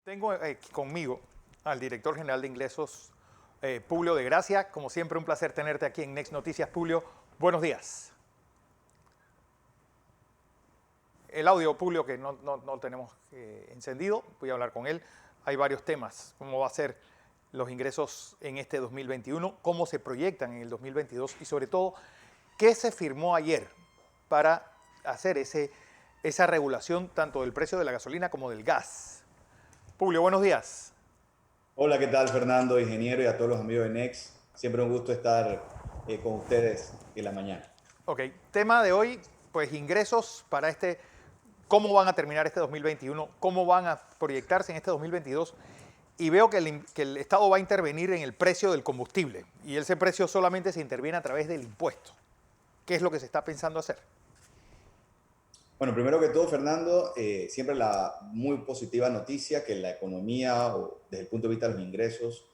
Tengo conmigo al director general de ingresos, Publio de Gracia. Como siempre, un placer tenerte aquí en Next Noticias. Publio, buenos días. El audio, Publio, que no tenemos encendido, voy a hablar con él. Hay varios temas, cómo va a ser los ingresos en este 2021, cómo se proyectan en el 2022 y sobre todo, qué se firmó ayer para hacer esa regulación tanto del precio de la gasolina como del gas. Publio, buenos días. Hola, ¿qué tal, Fernando, ingeniero, y a todos los amigos de Next? Siempre un gusto estar con ustedes en la mañana. Ok, tema de hoy, pues ingresos para cómo van a terminar este 2021, cómo van a proyectarse en este 2022. Y veo que el Estado va a intervenir en el precio del combustible y ese precio solamente se interviene a través del impuesto. ¿Qué es lo que se está pensando hacer? Bueno, primero que todo, Fernando, siempre la muy positiva noticia que la economía, o desde el punto de vista de los ingresos,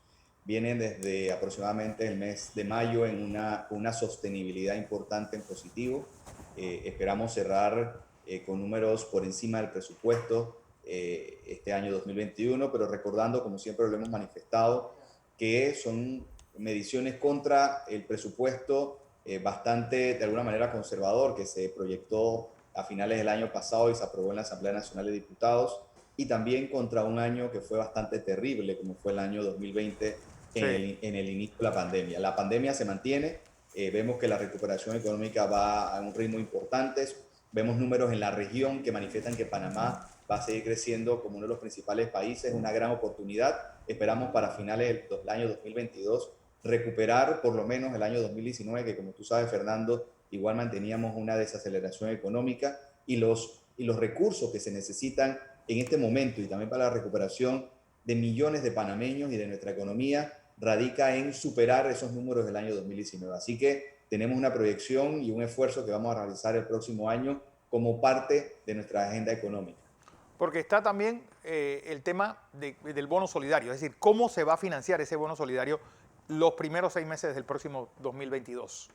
viene desde aproximadamente el mes de mayo en una sostenibilidad importante en positivo. Esperamos cerrar con números por encima del presupuesto este año 2021, pero recordando, como siempre lo hemos manifestado, que son mediciones contra el presupuesto bastante, de alguna manera, conservador, que se proyectó a finales del año pasado y se aprobó en la Asamblea Nacional de Diputados, y también contra un año que fue bastante terrible, como fue el año 2020 Sí. en el inicio de la pandemia. La pandemia se mantiene, vemos que la recuperación económica va a un ritmo importante, vemos números en la región que manifiestan que Panamá va a seguir creciendo como uno de los principales países, una gran oportunidad. Esperamos para finales del año 2022 recuperar por lo menos el año 2019, que como tú sabes, Fernando, igual manteníamos una desaceleración económica y los recursos que se necesitan en este momento y también para la recuperación de millones de panameños y de nuestra economía radica en superar esos números del año 2019. Así que tenemos una proyección y un esfuerzo que vamos a realizar el próximo año como parte de nuestra agenda económica. Porque está también el tema del bono solidario, es decir, cómo se va a financiar ese bono solidario los primeros 6 meses del próximo 2022.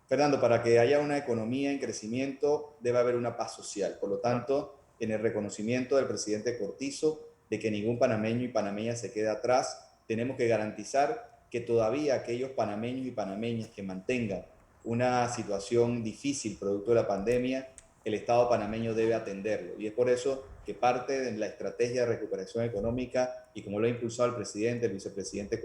Fernando, para que haya una economía en crecimiento debe haber una paz social. Por lo Claro. tanto, en el reconocimiento del presidente Cortizo de que ningún panameño y panameña se quede atrás, tenemos que garantizar que todavía aquellos panameños y panameñas que mantengan una situación difícil producto de la pandemia, el Estado panameño debe atenderlo. Y es por eso que parte de la estrategia de recuperación económica, y como lo ha impulsado el presidente, el vicepresidente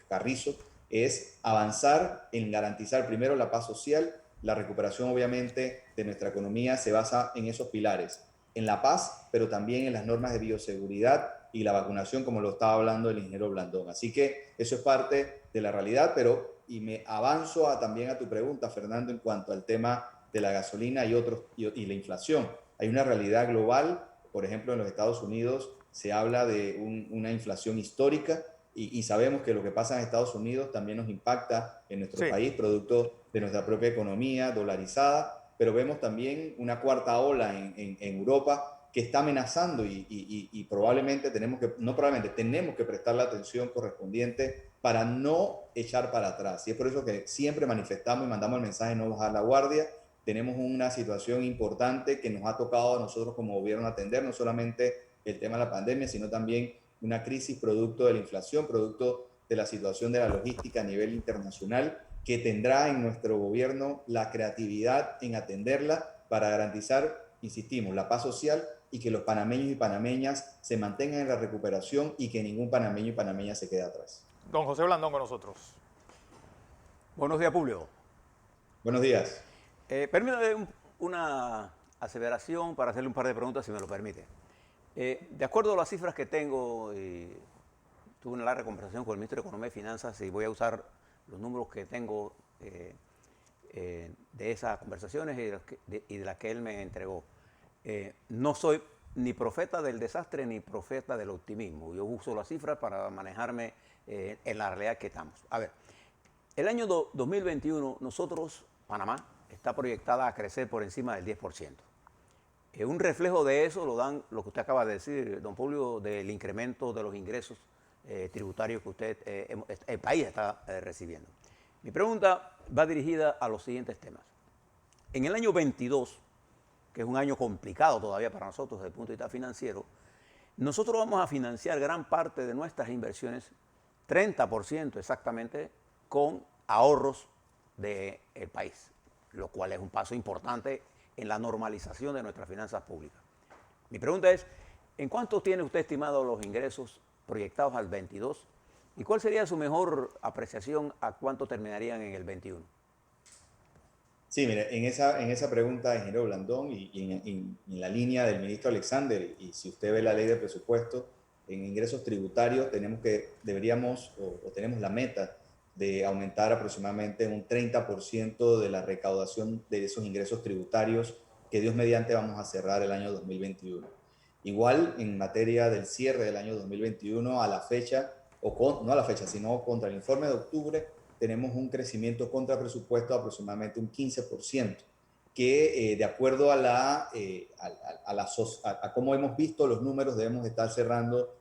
Carrizo, es avanzar en garantizar primero la paz social. La recuperación, obviamente, de nuestra economía se basa en esos pilares, en la paz, pero también en las normas de bioseguridad y la vacunación, como lo estaba hablando el ingeniero Blandón. Así que eso es parte de la realidad, pero, y me avanzo también a tu pregunta, Fernando, en cuanto al tema de la gasolina y la inflación. Hay una realidad global, por ejemplo, en los Estados Unidos se habla de una inflación histórica, y sabemos que lo que pasa en Estados Unidos también nos impacta en nuestro Sí. país, producto de nuestra propia economía dolarizada, pero vemos también una cuarta ola en Europa que está amenazando y probablemente tenemos que prestar la atención correspondiente para no echar para atrás. Y es por eso que siempre manifestamos y mandamos el mensaje de no bajar la guardia. Tenemos una situación importante que nos ha tocado a nosotros como gobierno atender, no solamente el tema de la pandemia, sino también una crisis producto de la inflación, producto de la situación de la logística a nivel internacional, que tendrá en nuestro gobierno la creatividad en atenderla para garantizar, insistimos, la paz social y que los panameños y panameñas se mantengan en la recuperación y que ningún panameño y panameña se quede atrás. Don José Blandón con nosotros. Buenos días, Publio. Buenos días. Permítame una aseveración para hacerle un par de preguntas, si me lo permite. De acuerdo a las cifras que tengo, tuve una larga conversación con el ministro de Economía y Finanzas y voy a usar los números que tengo de esas conversaciones y de las que él me entregó. No soy ni profeta del desastre ni profeta del optimismo. Yo uso las cifras para manejarme en la realidad que estamos. A ver, el año 2021, nosotros, Panamá, está proyectada a crecer por encima del 10%. Un reflejo de eso lo dan lo que usted acaba de decir, don Publio, del incremento de los ingresos tributarios que el país está recibiendo. Mi pregunta va dirigida a los siguientes temas. En el año 22, que es un año complicado todavía para nosotros desde el punto de vista financiero, nosotros vamos a financiar gran parte de nuestras inversiones, 30% exactamente, con ahorros del país, lo cual es un paso importante en la normalización de nuestras finanzas públicas. Mi pregunta es, ¿en cuánto tiene usted estimado los ingresos proyectados al 22? ¿Y cuál sería su mejor apreciación a cuánto terminarían en el 21? Sí, mire, en esa pregunta, ingeniero Blandón, en la línea del ministro Alexander, y si usted ve la ley de presupuesto, en ingresos tributarios deberíamos o tenemos la meta de aumentar aproximadamente un 30% de la recaudación de esos ingresos tributarios que Dios mediante vamos a cerrar el año 2021. Igual en materia del cierre del año 2021 a la fecha, no a la fecha, sino contra el informe de octubre, tenemos un crecimiento contra presupuesto de aproximadamente un 15%, que de acuerdo a cómo hemos visto los números, debemos estar cerrando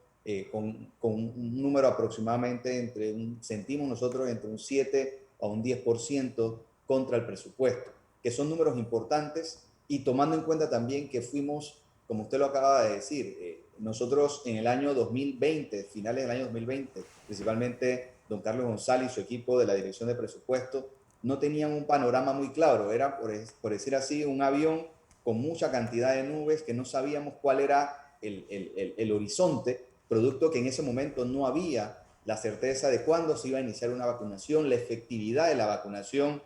con un número aproximadamente sentimos nosotros entre un 7 a un 10% contra el presupuesto, que son números importantes, y tomando en cuenta también que fuimos, como usted lo acaba de decir, nosotros en el año 2020, finales del año 2020, principalmente don Carlos González y su equipo de la Dirección de Presupuesto, no tenían un panorama muy claro. Era, por decir así, un avión con mucha cantidad de nubes que no sabíamos cuál era el horizonte, producto que en ese momento no había la certeza de cuándo se iba a iniciar una vacunación, la efectividad de la vacunación,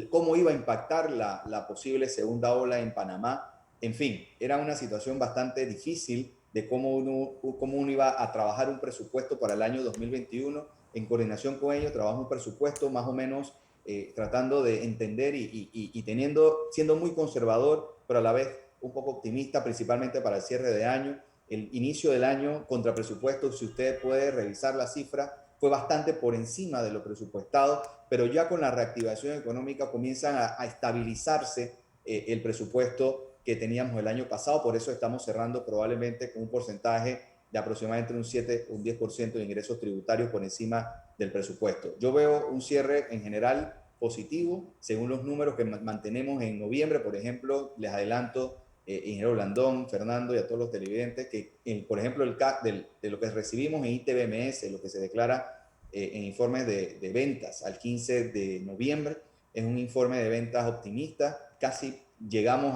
cómo iba a impactar la posible segunda ola en Panamá. En fin, era una situación bastante difícil de cómo uno iba a trabajar un presupuesto para el año 2021. En coordinación con ellos, trabajamos un presupuesto más o menos tratando de entender y siendo muy conservador, pero a la vez un poco optimista, principalmente para el cierre de año. El inicio del año contra presupuesto, si usted puede revisar la cifra, fue bastante por encima de lo presupuestado, pero ya con la reactivación económica comienzan a estabilizarse el presupuesto que teníamos el año pasado. Por eso estamos cerrando probablemente con un porcentaje de aproximadamente un 7 o un 10% de ingresos tributarios por encima del presupuesto. Yo veo un cierre en general positivo, según los números que mantenemos en noviembre. Por ejemplo, les adelanto, ingeniero Blandón, Fernando y a todos los televidentes, que por ejemplo de lo que recibimos en ITBMS, lo que se declara en informes de ventas al 15 de noviembre, es un informe de ventas optimista. Casi llegamos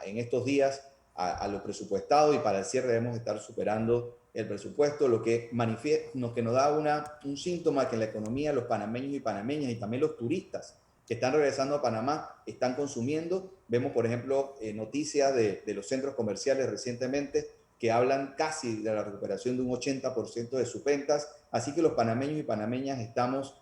en estos días a lo presupuestado, y para el cierre debemos estar superando el presupuesto, lo que nos da un síntoma que la economía, los panameños y panameñas y también los turistas que están regresando a Panamá están consumiendo. Vemos, por ejemplo, noticias de los centros comerciales recientemente que hablan casi de la recuperación de un 80% de sus ventas. Así que los panameños y panameñas estamos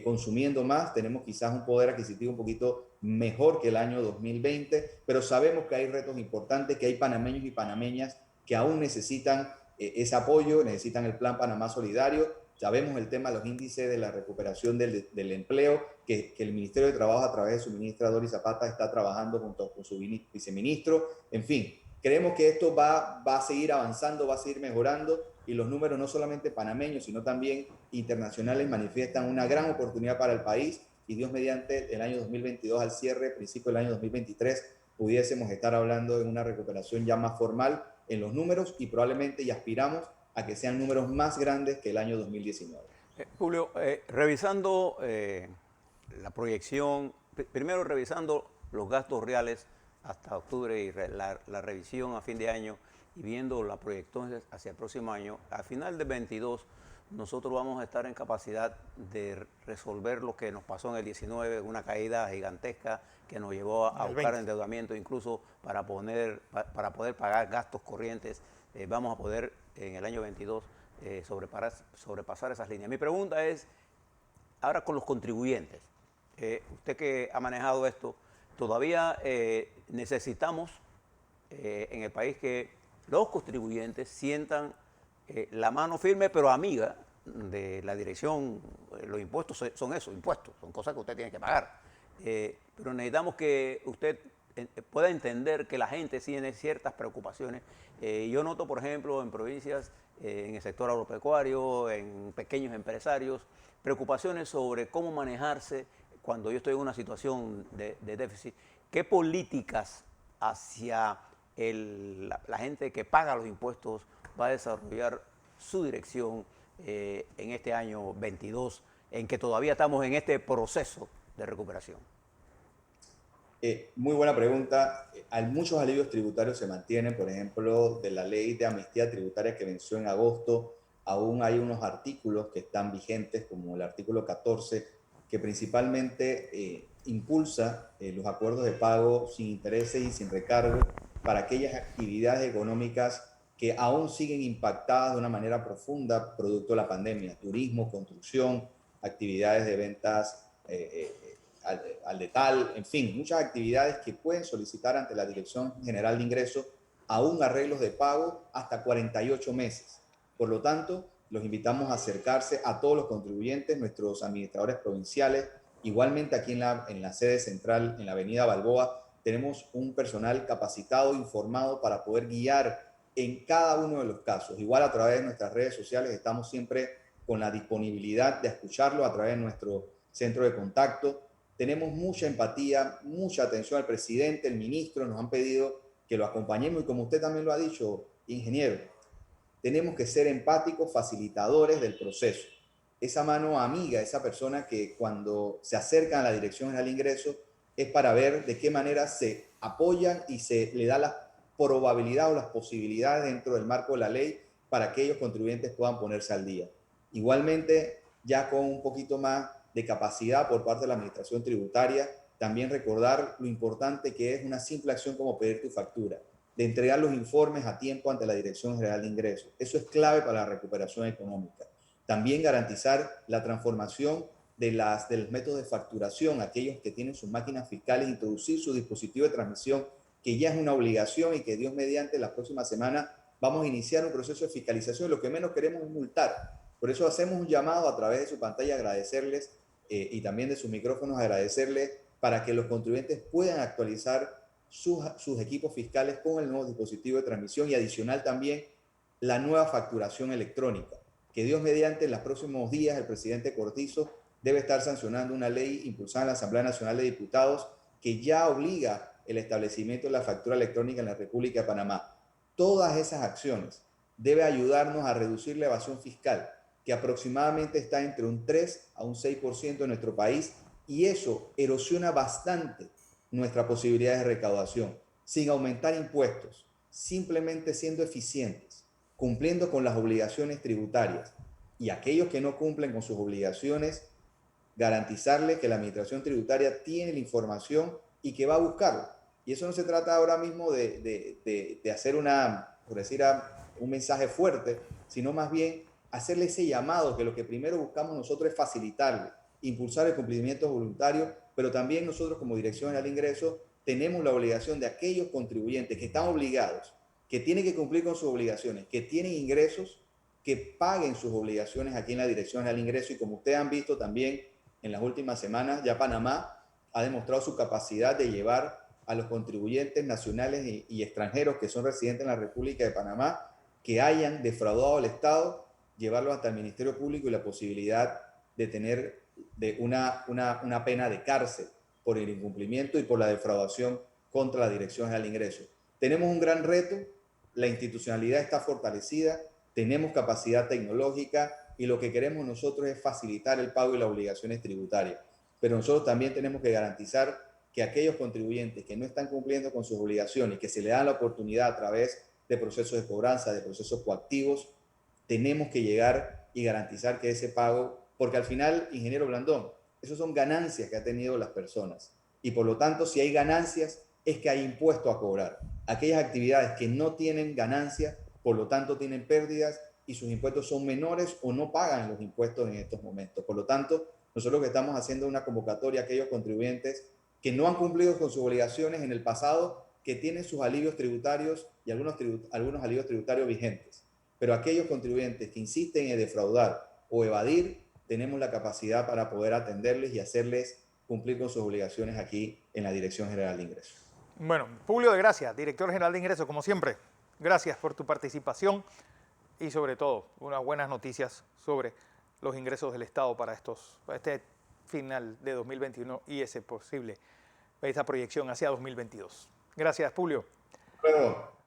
consumiendo más, tenemos quizás un poder adquisitivo un poquito mejor que el año 2020, pero sabemos que hay retos importantes, que hay panameños y panameñas que aún necesitan ese apoyo, necesitan el Plan Panamá Solidario. Sabemos el tema de los índices de la recuperación del empleo, que el Ministerio de Trabajo, a través de su ministra Doris Zapata, está trabajando junto con su viceministro. En fin, creemos que esto va a seguir avanzando, va a seguir mejorando, y los números no solamente panameños, sino también internacionales manifiestan una gran oportunidad para el país, y Dios mediante el año 2022 al cierre, principio del año 2023, pudiésemos estar hablando de una recuperación ya más formal en los números, y probablemente y aspiramos a que sean números más grandes que el año 2019. Julio, revisando la proyección, primero revisando los gastos reales hasta octubre y la revisión a fin de año, y viendo la proyección hacia el próximo año, a final de 22 nosotros vamos a estar en capacidad de resolver lo que nos pasó en el 19, una caída gigantesca que nos llevó a buscar endeudamiento incluso para poder pagar gastos corrientes. Vamos a poder en el año 22 sobrepasar esas líneas. Mi pregunta es, ahora con los contribuyentes, usted que ha manejado esto, todavía necesitamos en el país que los contribuyentes sientan la mano firme pero amiga de la dirección. Los impuestos son eso, impuestos, son cosas que usted tiene que pagar. Pero necesitamos que usted pueda entender que la gente tiene ciertas preocupaciones. Yo noto, por ejemplo, en provincias, en el sector agropecuario, en pequeños empresarios, preocupaciones sobre cómo manejarse cuando yo estoy en una situación de déficit. ¿Qué políticas hacia la gente que paga los impuestos va a desarrollar su dirección en este año 22, en que todavía estamos en este proceso de recuperación? Muy buena pregunta. Hay muchos alivios tributarios se mantienen, por ejemplo, de la ley de amnistía tributaria que venció en agosto. Aún hay unos artículos que están vigentes, como el artículo 14, que principalmente impulsa los acuerdos de pago sin intereses y sin recargo para aquellas actividades económicas que aún siguen impactadas de una manera profunda producto de la pandemia: turismo, construcción, actividades de ventas al detal, en fin, muchas actividades que pueden solicitar ante la Dirección General de Ingresos aún arreglos de pago hasta 48 meses. Por lo tanto, los invitamos a acercarse a todos los contribuyentes, nuestros administradores provinciales. Igualmente aquí en la sede central, en la avenida Balboa, tenemos un personal capacitado, informado para poder guiar en cada uno de los casos. Igual a través de nuestras redes sociales estamos siempre con la disponibilidad de escucharlo a través de nuestro centro de contacto. Tenemos mucha empatía, mucha atención al presidente, el ministro, nos han pedido que lo acompañemos y como usted también lo ha dicho, ingeniero, tenemos que ser empáticos, facilitadores del proceso. Esa mano amiga, esa persona que cuando se acercan a la Dirección General de Ingresos es para ver de qué manera se apoyan y se le da la probabilidad o las posibilidades dentro del marco de la ley para que aquellos contribuyentes puedan ponerse al día. Igualmente, ya con un poquito más de capacidad por parte de la Administración Tributaria, también recordar lo importante que es una simple acción como pedir tu factura, de entregar los informes a tiempo ante la Dirección General de Ingresos. Eso es clave para la recuperación económica. También garantizar la transformación de los métodos de facturación, aquellos que tienen sus máquinas fiscales, introducir su dispositivo de transmisión, que ya es una obligación y que Dios mediante la próxima semana vamos a iniciar un proceso de fiscalización. Lo que menos queremos es multar. Por eso hacemos un llamado a través de su pantalla, agradecerles y también de sus micrófonos, agradecerles para que los contribuyentes puedan actualizar sus equipos fiscales con el nuevo dispositivo de transmisión y adicional también la nueva facturación electrónica, que Dios mediante en los próximos días el presidente Cortizo debe estar sancionando una ley impulsada en la Asamblea Nacional de Diputados que ya obliga el establecimiento de la factura electrónica en la República de Panamá. Todas esas acciones deben ayudarnos a reducir la evasión fiscal, que aproximadamente está entre un 3 a un 6% en nuestro país, y eso erosiona bastante nuestras posibilidades de recaudación, sin aumentar impuestos, simplemente siendo eficientes, cumpliendo con las obligaciones tributarias. Y aquellos que no cumplen con sus obligaciones, garantizarles que la Administración Tributaria tiene la información y que va a buscarlo. Y eso no se trata ahora mismo de hacer por decir, un mensaje fuerte, sino más bien hacerle ese llamado, que lo que primero buscamos nosotros es facilitarle, impulsar el cumplimiento voluntario, pero también nosotros como Dirección General de Ingresos tenemos la obligación de aquellos contribuyentes que están obligados, que tienen que cumplir con sus obligaciones, que tienen ingresos, que paguen sus obligaciones aquí en la Dirección General de Ingresos. Y como ustedes han visto también en las últimas semanas, ya Panamá ha demostrado su capacidad de llevar a los contribuyentes nacionales y extranjeros que son residentes en la República de Panamá, que hayan defraudado al Estado, llevarlos hasta el Ministerio Público y la posibilidad de tener una pena de cárcel por el incumplimiento y por la defraudación contra la Dirección General de Ingresos. Tenemos un gran reto, la institucionalidad está fortalecida, tenemos capacidad tecnológica y lo que queremos nosotros es facilitar el pago y las obligaciones tributarias. Pero nosotros también tenemos que garantizar que aquellos contribuyentes que no están cumpliendo con sus obligaciones, que se le dan la oportunidad a través de procesos de cobranza, de procesos coactivos, tenemos que llegar y garantizar que ese pago, porque al final, ingeniero Blandón, esos son ganancias que han tenido las personas. Y por lo tanto, si hay ganancias, es que hay impuesto a cobrar. Aquellas actividades que no tienen ganancias, por lo tanto, tienen pérdidas y sus impuestos son menores o no pagan los impuestos en estos momentos. Por lo tanto, nosotros lo que estamos haciendo es una convocatoria a aquellos contribuyentes que no han cumplido con sus obligaciones en el pasado, que tienen sus alivios tributarios y algunos alivios tributarios vigentes. Pero aquellos contribuyentes que insisten en defraudar o evadir, tenemos la capacidad para poder atenderles y hacerles cumplir con sus obligaciones aquí en la Dirección General de Ingresos. Bueno, Publio de Gracia, Director General de Ingresos, como siempre, gracias por tu participación y sobre todo unas buenas noticias sobre los ingresos del Estado para este final de 2021 y esa proyección hacia 2022. Gracias, Publio. Luego.